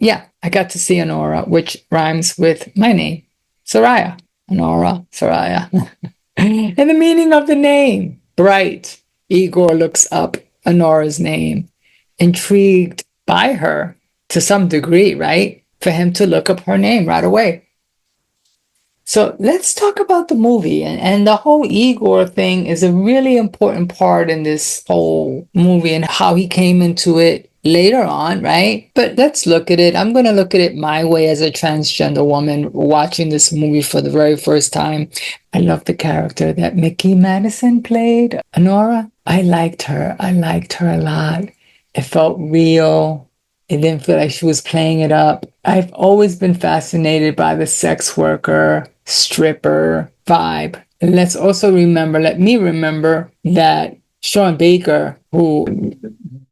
yeah, I got to see Anora, which rhymes with my name, Soraya. Anora, Soraya. And the meaning of the name, bright. Igor looks up Anora's name, intrigued by her to some degree, right? For him to look up her name right away. So let's talk about the movie. And the whole Igor thing is a really important part in this whole movie and how he came into it later on, right? But let's look at it. I'm going to look at it my way as a transgender woman watching this movie for the very first time. I love the character that Mickey Madison played, Anora. I liked her. I liked her a lot. It felt real. It didn't feel like she was playing it up. I've always been fascinated by the sex worker, stripper vibe. And let's also remember, let me remember that Sean Baker, who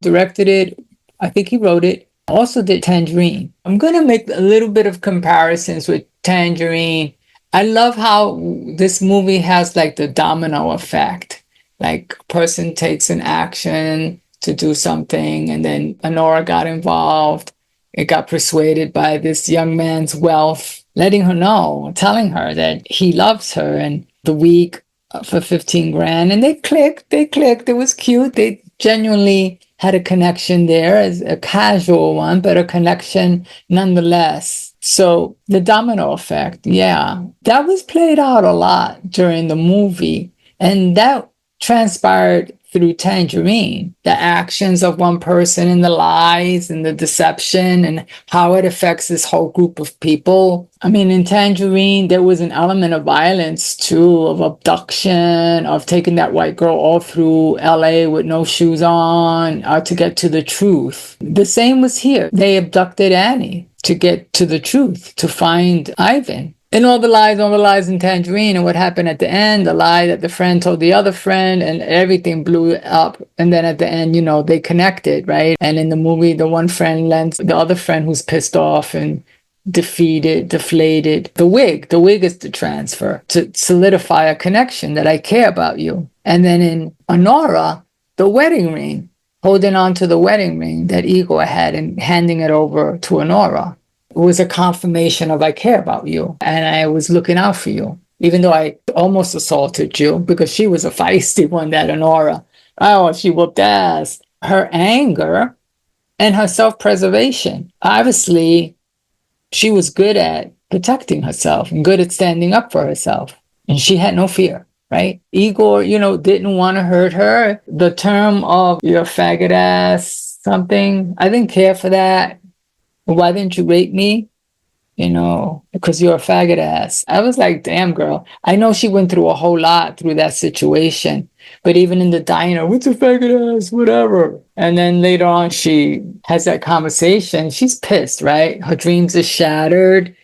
directed it, I think he wrote it, also did Tangerine. I'm going to make a little bit of comparisons with Tangerine. I love how this movie has like the domino effect. Like a person takes an action to do something, and then Anora got involved. It got persuaded by this young man's wealth, letting her know, telling her that he loves her and the week for 15 grand. And they clicked. It was cute. They genuinely had a connection there, as a casual one, but a connection nonetheless. So the domino effect, yeah, that was played out a lot during the movie. And that transpired through Tangerine, the actions of one person and the lies and the deception and how it affects this whole group of people. I mean, in Tangerine, there was an element of violence too, of abduction, of taking that white girl all through LA with no shoes on to get to the truth. The same was here. They abducted Annie to get to the truth, to find Ivan. And all the lies in Tangerine, and what happened at the end, the lie that the friend told the other friend, and everything blew up. And then at the end, you know, they connected, right? And in the movie, the one friend lends the other friend who's pissed off and deflated, the wig. The wig is the transfer to solidify a connection that I care about you. And then in Anora, the wedding ring, holding on to the wedding ring that Igor had and handing it over to Anora. It was a confirmation of I care about you and I was looking out for you, even though I almost assaulted you because she was a feisty one, that Anora. Oh, she whooped ass. Her anger and her self-preservation. Obviously, she was good at protecting herself and good at standing up for herself. And she had no fear, right? Igor, you know, didn't want to hurt her. The term of you're a faggot ass something, I didn't care for that. Why didn't you rape me? You know, because you're a faggot ass. I was like, damn, girl. I know she went through a whole lot through that situation. But even in the diner, what's a faggot ass? Whatever. And then later on, she has that conversation. She's pissed, right? Her dreams are shattered.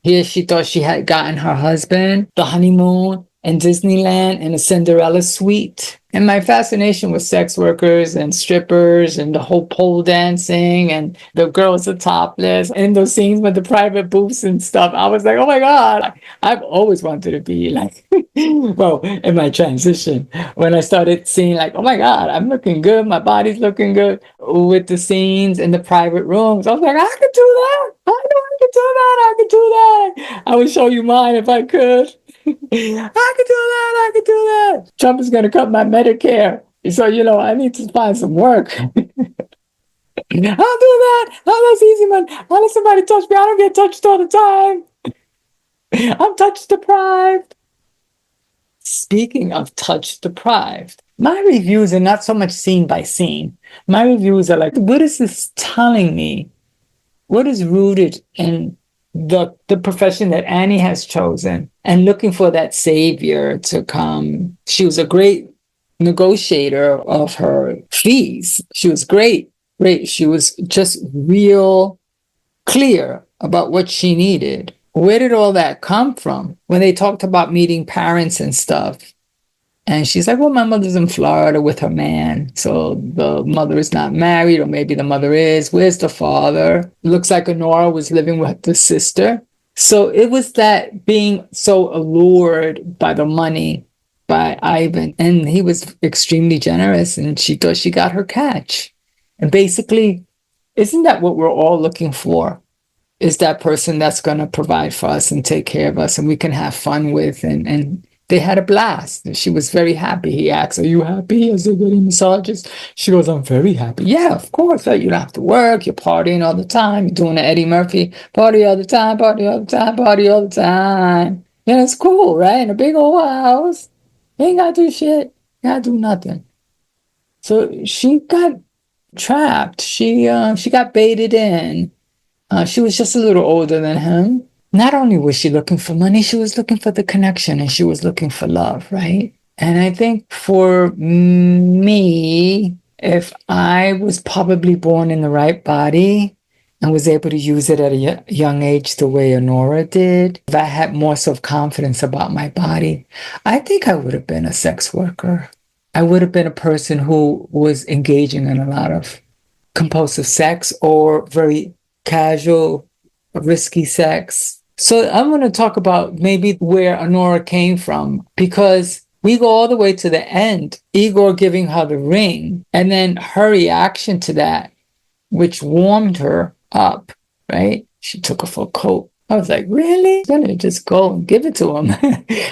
Here she thought she had gotten her husband, the honeymoon, in Disneyland in a Cinderella suite. And my fascination with sex workers and strippers and the whole pole dancing and the girls are topless and those scenes with the private booths and stuff. I was like, oh my God, I've always wanted to be like, well, in my transition, when I started seeing like, oh my God, I'm looking good. My body's looking good with the scenes in the private rooms. I was like, I could do that. I know I could do that. I could do that. I would show you mine if I could. I could do that. I could do that. Trump is going to cut my Medicare. So, you know, I need to find some work. I'll do that. Oh, that's easy, man. I'll let somebody touch me. I don't get touched all the time. I'm touch deprived. Speaking of touch deprived, my reviews are not so much scene by scene. My reviews are like, what is this telling me? What is rooted in the profession that Annie has chosen and looking for that savior to come? She was a great negotiator of her fees. She was great. She was just real clear about what she needed. Where did all that come from? When they talked about meeting parents and stuff, and she's like, well, my mother's in Florida with her man. So the mother is not married, or maybe the mother is. Where's the father? Looks like Anora was living with the sister. So it was that being so allured by the money by Ivan. And he was extremely generous, and she thought she got her catch. And basically, Isn't that what we're all looking for? Is that person that's going to provide for us and take care of us and we can have fun with. And they had a blast. She was very happy. He asked, are you happy as they're getting massages? She goes, I'm very happy. Yeah, of course. Right? You don't have to work. You're partying all the time. You're doing the Eddie Murphy. Party all the time, party all the time, party all the time. Yeah, it's cool, right? In a big old house. You ain't got to do shit. You got to do nothing. So she got trapped. She got baited in. She was just a little older than him. Not only was she looking for money, she was looking for the connection and she was looking for love, right? And I think for me, if I was probably born in the right body and was able to use it at a young age the way Anora did, if I had more self-confidence about my body, I think I would have been a sex worker. I would have been a person who was engaging in a lot of compulsive sex or very casual, risky sex. So I'm going to talk about maybe where Anora came from, because we go all the way to the end, Igor giving her the ring, and then her reaction to that, which warmed her up, right? She took off her coat. I was like, really? I'm gonna just go and give it to him.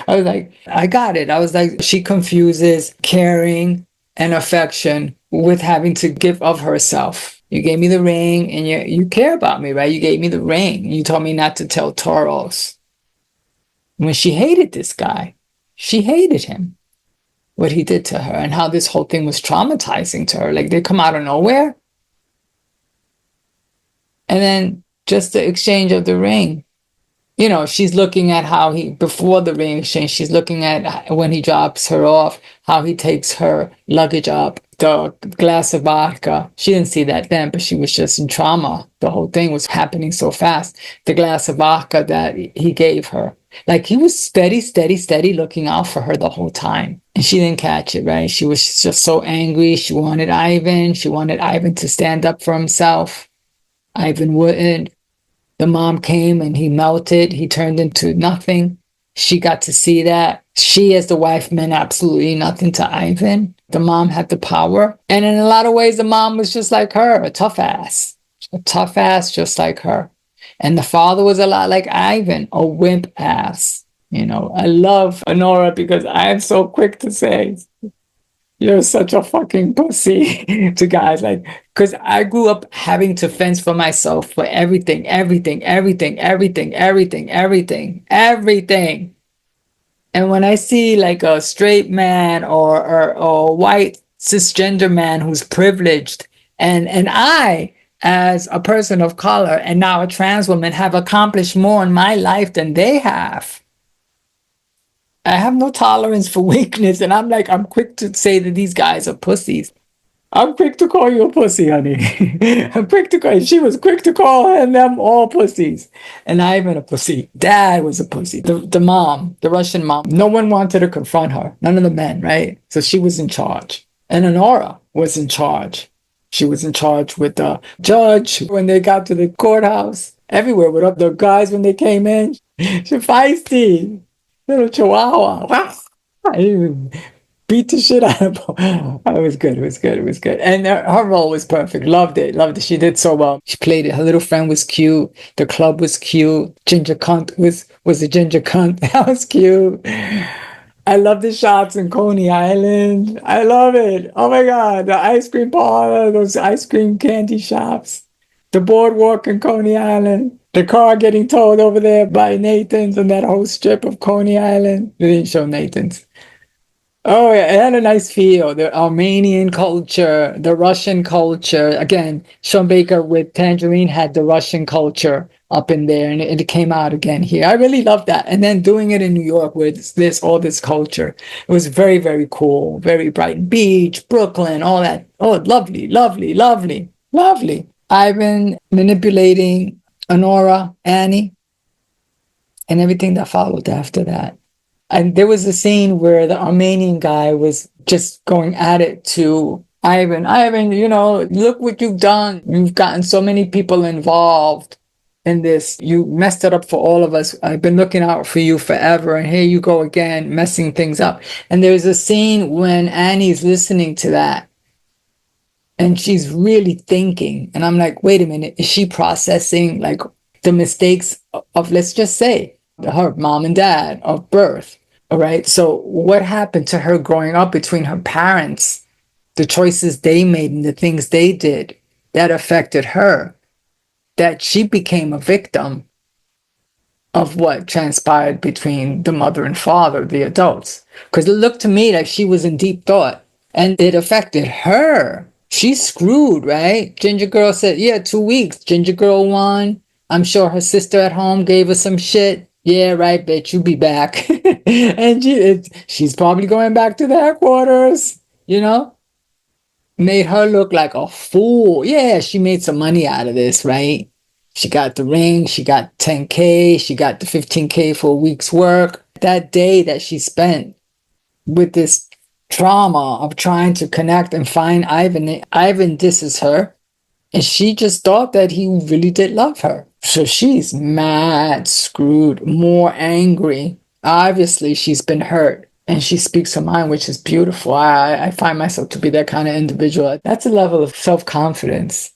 I was like, I got it. I was like, she confuses caring and affection with having to give of herself. You gave me the ring and you care about me, right? You gave me the ring. You told me not to tell Taurus. When she hated this guy, she hated him, what he did to her and how this whole thing was traumatizing to her. Like they come out of nowhere. And then just the exchange of the ring. You know, she's looking at how he, before the ring exchange, she's looking at when he drops her off, how he takes her luggage up, the glass of vodka. She didn't see that then, but she was just in trauma. The whole thing was happening so fast. The glass of vodka that he gave her. Like he was steady, steady, steady looking out for her the whole time. And she didn't catch it, right? She was just so angry. She wanted Ivan. She wanted Ivan to stand up for himself. Ivan wouldn't. The mom came and he melted. He turned into nothing. She got to see that. She, as the wife, meant absolutely nothing to Ivan. The mom had the power. And in a lot of ways, the mom was just like her, a tough ass. A tough ass just like her. And the father was a lot like Ivan, a wimp ass. You know, I love Anora because I'm so quick to say, you're such a fucking pussy to guys. Like, because I grew up having to fence for myself for everything, everything, everything, everything, everything, everything, everything. And when I see like a straight man or a white cisgender man who's privileged, and I, as a person of color and now a trans woman, have accomplished more in my life than they have, I have no tolerance for weakness. And I'm quick to say that these guys are pussies. I'm quick to call you a pussy, honey. I'm quick to call, she was quick to call them all pussies. And I even a pussy. Dad was a pussy. The mom, the Russian mom, no one wanted to confront her. None of the men, right? So she was in charge. And Anora was in charge. She was in charge with the judge when they got to the courthouse. Everywhere with the guys when they came in. She feisty. Little chihuahua. I beat the shit out of her. It was good. It was good. It was good. And her role was perfect. Loved it. Loved it. She did so well. She played it. Her little friend was cute. The club was cute. Ginger cunt was a ginger cunt. That was cute. I love the shots in Coney Island. I love it. Oh my God. The ice cream parlor, those ice cream candy shops. The boardwalk in Coney Island. The car getting towed over there by Nathan's and that whole strip of Coney Island. They didn't show Nathan's. Oh, yeah, it had a nice feel. The Armenian culture, the Russian culture. Again, Sean Baker with Tangerine had the Russian culture up in there, and it came out again here. I really love that. And then doing it in New York with all this culture. It was very, very cool. Very Brighton Beach, Brooklyn, all that. Oh, lovely, lovely, lovely, lovely. Ivan manipulating Anora, Annie, and everything that followed after that. And there was a scene where the Armenian guy was just going at it to Ivan. Ivan, you know, look what you've done. You've gotten so many people involved in this. You messed it up for all of us. I've been looking out for you forever. And here you go again, messing things up. And there's a scene when Annie's listening to that. And she's really thinking. And I'm like, wait a minute, is she processing like the mistakes of, let's just say, her mom and dad of birth? All right. So what happened to her growing up between her parents, the choices they made and the things they did that affected her, that she became a victim of what transpired between the mother and father, the adults? Because it looked to me like she was in deep thought and it affected her. She's screwed, right? Ginger Girl said, yeah, 2 weeks. Ginger Girl won. I'm sure her sister at home gave her some shit. Yeah, right, bitch, you be back. And she's probably going back to the headquarters, you know? Made her look like a fool. Yeah, she made some money out of this, right? She got the ring, she got 10K, she got the 15K for a week's work. That day that she spent with this trauma of trying to connect and find Ivan, Ivan disses her, and she just thought that he really did love her. So she's mad, screwed, more angry. Obviously, she's been hurt. And she speaks her mind, which is beautiful. I find myself to be that kind of individual. That's a level of self-confidence.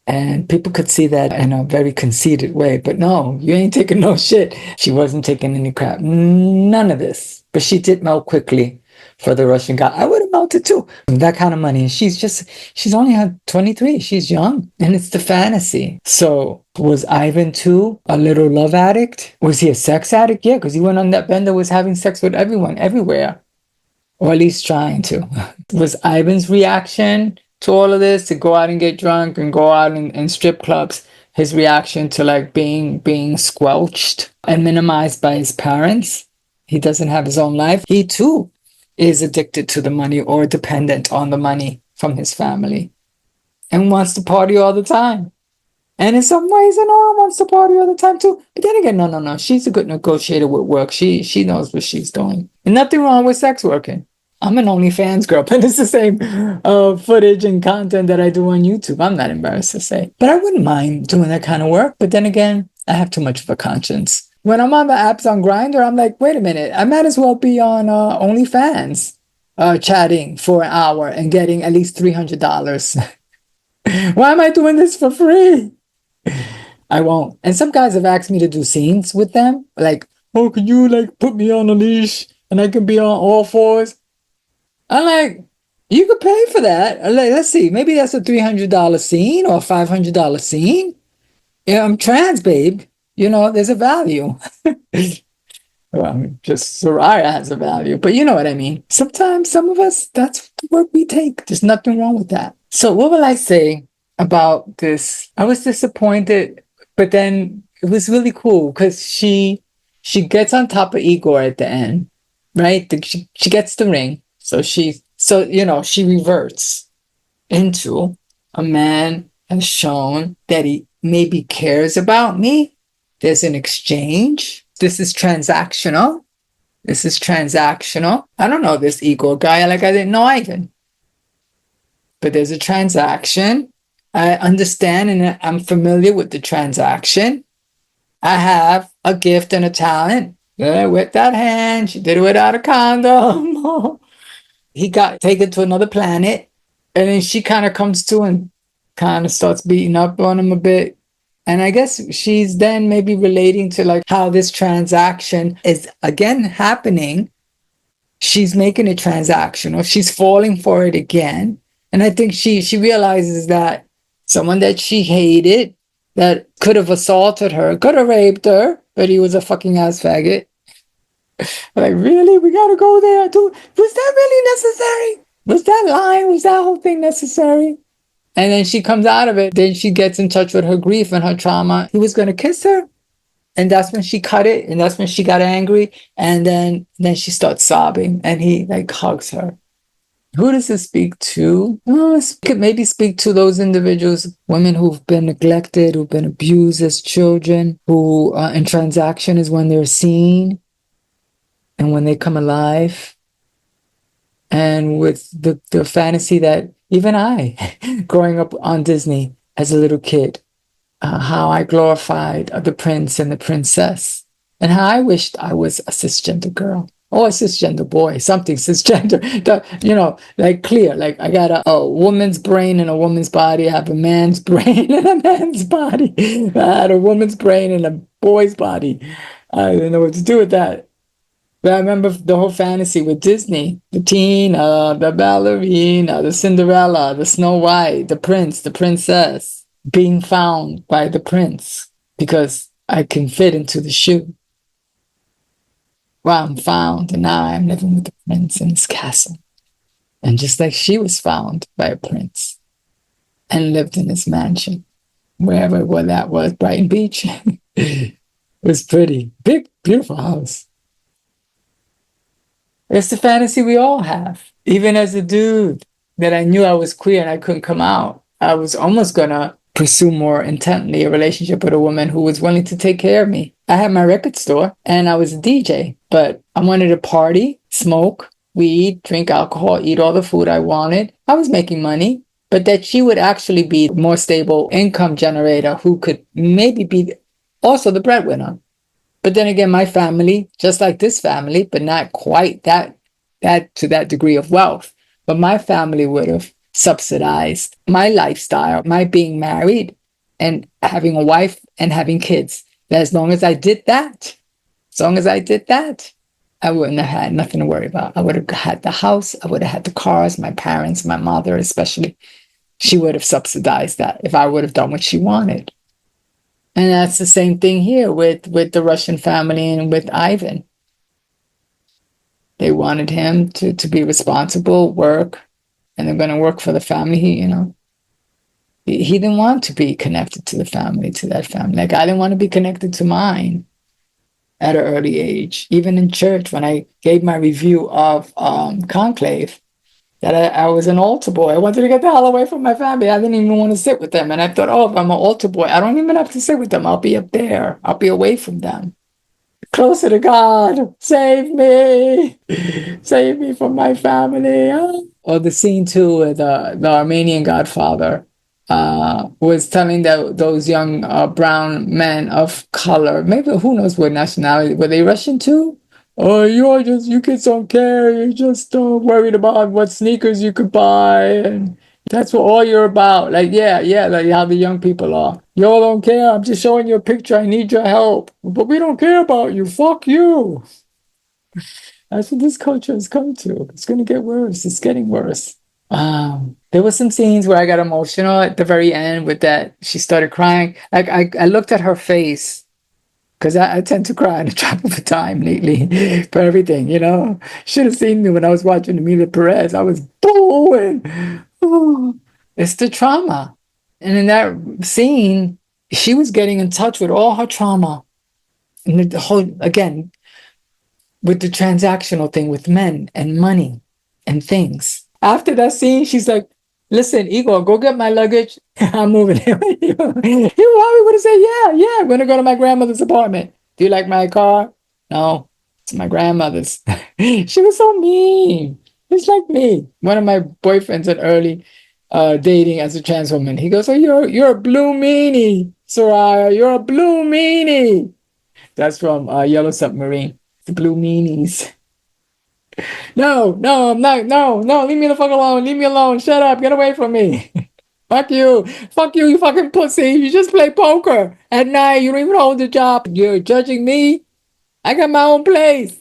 And people could see that in a very conceited way. But no, you ain't taking no shit. She wasn't taking any crap. None of this. But she did melt quickly for the Russian guy. I would have melted too. That kind of money. She's only had 23. She's young. And it's the fantasy. So was Ivan too a little love addict? Was he a sex addict? Yeah, because he went on that bender, was having sex with everyone, everywhere. Or at least trying to. Was Ivan's reaction to all of this, to go out and get drunk and go out in strip clubs, his reaction to like being squelched and minimized by his parents? He doesn't have his own life. He too is addicted to the money or dependent on the money from his family and wants to party all the time. And in some ways, Anora wants to party all the time too. But then again, no. She's a good negotiator with work. She knows what she's doing. And nothing wrong with sex working. I'm an OnlyFans girl, but it's the same footage and content that I do on YouTube. I'm not embarrassed to say. But I wouldn't mind doing that kind of work. But then again, I have too much of a conscience. When I'm on the apps on Grindr, I'm like, wait a minute. I might as well be on OnlyFans chatting for an hour and getting at least $300. Why am I doing this for free? I won't. And some guys have asked me to do scenes with them. Like, oh, can you like put me on a leash and I can be on all fours? I'm like, you could pay for that. Like, let's see, maybe that's a $300 scene or a $500 scene. Yeah, I'm trans, babe. You know, there's a value. Well, just Soraya has a value, but you know what I mean. Sometimes some of us, that's the work we take. There's nothing wrong with that. So what will I say about this? I was disappointed, but then it was really cool because she gets on top of Igor at the end, right? She gets the ring. So she reverts into a man has shown that he maybe cares about me. There's an exchange. This is transactional. I don't know this Igor guy. Like I didn't know Ivan. But there's a transaction. I understand and I'm familiar with the transaction. I have a gift and a talent. With that hand, she did it without a condom. He got taken to another planet, and then she kind of comes to and kind of starts beating up on him a bit. And I guess she's then maybe relating to like how this transaction is again happening. She's making it transactional. She's falling for it again. And I think she realizes that someone that she hated, that could have assaulted her, could have raped her, but he was a fucking ass faggot. Like, really? We gotta go there? Was that really necessary? Was that line? Was that whole thing necessary? And then she comes out of it. Then she gets in touch with her grief and her trauma. He was going to kiss her. And that's when she cut it. And that's when she got angry. And then she starts sobbing. And he like hugs her. Who does this speak to? Oh, it could maybe speak to those individuals, women who've been neglected, who've been abused as children, who in transaction is when they're seen and when they come alive. And with the fantasy that even I, growing up on Disney as a little kid, how I glorified the prince and the princess, and how I wished I was a cisgender girl. or a cisgender boy, something cisgender, like clear. Like I got a woman's brain and a woman's body. I have a man's brain and a man's body. I had a woman's brain and a boy's body. I didn't know what to do with that. But I remember the whole fantasy with Disney, the Tina, the ballerina, the Cinderella, the Snow White, the prince, the princess, being found by the prince because I can fit into the shoe. Well, I'm found, and now I'm living with the prince in his castle. And just like she was found by a prince and lived in his mansion, wherever that was, Brighton Beach. It was pretty. Big, beautiful house. It's the fantasy we all have. Even as a dude that I knew I was queer and I couldn't come out, I was almost going to pursue more intently a relationship with a woman who was willing to take care of me. I had my record store and I was a DJ, but I wanted to party, smoke, weed, drink alcohol, eat all the food I wanted. I was making money, but that she would actually be a more stable income generator who could maybe be also the breadwinner. But then again, my family, just like this family, but not quite that to that degree of wealth, but my family would have subsidized my lifestyle, my being married and having a wife and having kids. As long as I did that, I wouldn't have had nothing to worry about. I would have had the house, I would have had the cars, my parents, my mother especially. She would have subsidized that if I would have done what she wanted. And that's the same thing here with the Russian family and with Ivan. They wanted him to be responsible, work, and they're going to work for the family. He didn't want to be connected to the family, to that family. Like I didn't want to be connected to mine at an early age. Even in church, when I gave my review of Conclave, that I was an altar boy. I wanted to get the hell away from my family. I didn't even want to sit with them. And I thought, oh, if I'm an altar boy, I don't even have to sit with them. I'll be up there. I'll be away from them. Closer to God. Save me. Save me from my family. Or the scene too with the Armenian godfather was telling those young brown men of color, maybe who knows what nationality, were they Russian too? Oh, you kids don't care. You're just worried about what sneakers you could buy. And that's what all you're about. Like, yeah, like how the young people are. Y'all don't care. I'm just showing you a picture. I need your help. But we don't care about you. Fuck you. That's what this culture has come to. It's going to get worse. It's getting worse. There were some scenes where I got emotional at the very end with that. She started crying. Like, I looked at her face. Because I tend to cry in the drop of a time lately for everything, Should have seen me when I was watching Emilia Perez. I was booing. Oh, it's the trauma. And in that scene, she was getting in touch with all her trauma. And the whole, again, with the transactional thing with men and money and things. After that scene, she's like, listen, Igor, go get my luggage. I'm moving. You probably would have said, yeah, I'm going to go to my grandmother's apartment. Do you like my car? No, it's my grandmother's. She was so mean. It's like me. One of my boyfriends at early dating as a trans woman, he goes, oh, you're a blue meanie, Soraya. You're a blue meanie. That's from Yellow Submarine. The blue meanies. No, I'm not. No, leave me the fuck alone. Leave me alone. Shut up. Get away from me. Fuck you, you fucking pussy. You just play poker at night. You don't even hold a job. You're judging me. I got my own place.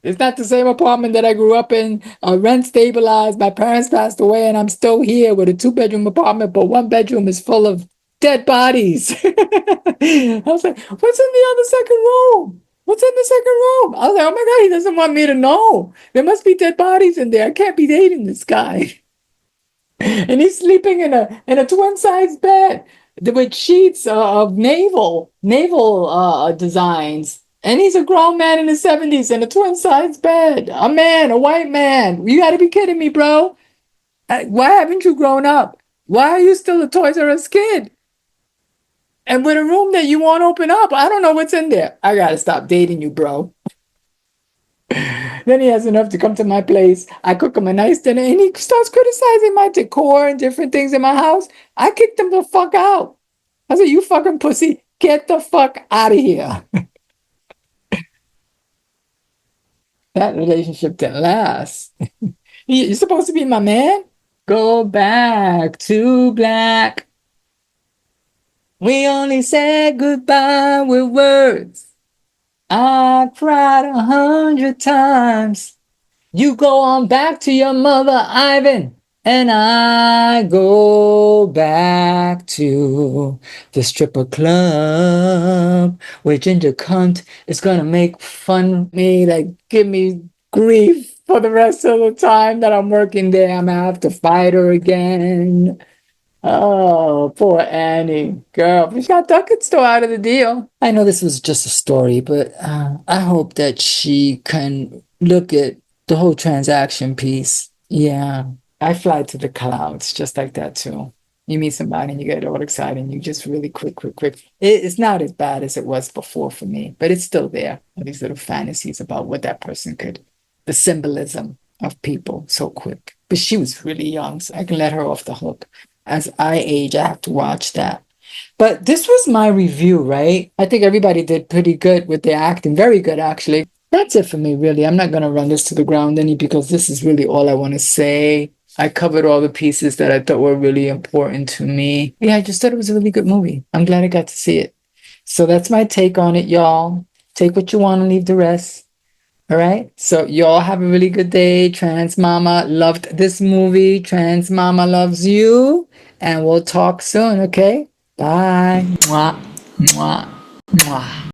It's not the same apartment that I grew up in. Rent stabilized. My parents passed away, and I'm still here with a 2-bedroom apartment, but 1 bedroom is full of dead bodies. I was like, what's in the other second room? What's in the second room? I was like, oh my God, he doesn't want me to know. There must be dead bodies in there. I can't be dating this guy. And he's sleeping in a twin-size bed with sheets of naval designs. And he's a grown man in his 70s in a twin-size bed. A white man. You got to be kidding me, bro. Why haven't you grown up? Why are you still a Toys R Us kid? And with a room that you won't open up, I don't know what's in there. I got to stop dating you, bro. Then he has enough to come to my place. I cook him a nice dinner and he starts criticizing my decor and different things in my house. I kicked him the fuck out. I said, you fucking pussy, get the fuck out of here. That relationship didn't last. You're supposed to be my man? Go back to black. We only said goodbye with words. I cried 100 times. You go on back to your mother, Ivan. And I go back to the stripper club where Ginger Cunt is gonna make fun of me, like give me grief for the rest of the time that I'm working there. I'm gonna have to fight her again. Oh, poor Annie. Girl, but she got ducats still out of the deal. I know this was just a story, but I hope that she can look at the whole transaction piece. Yeah. I fly to the clouds just like that too. You meet somebody and you get all excited and you just really quick. It's not as bad as it was before for me, but it's still there. All these little fantasies about what that person could, the symbolism of people so quick. But she was really young, so I can let her off the hook. As I age, I have to watch that. But this was my review, right? I think everybody did pretty good with their acting. Very good, actually. That's it for me, really. I'm not going to run this to the ground any because this is really all I want to say. I covered all the pieces that I thought were really important to me. Yeah, I just thought it was a really good movie. I'm glad I got to see it. So that's my take on it, y'all. Take what you want and leave the rest. All right. So y'all have a really good day. Trans Mama loved this movie. Trans Mama loves you. And we'll talk soon. Okay. Bye. Mwah. Mwah. Mwah.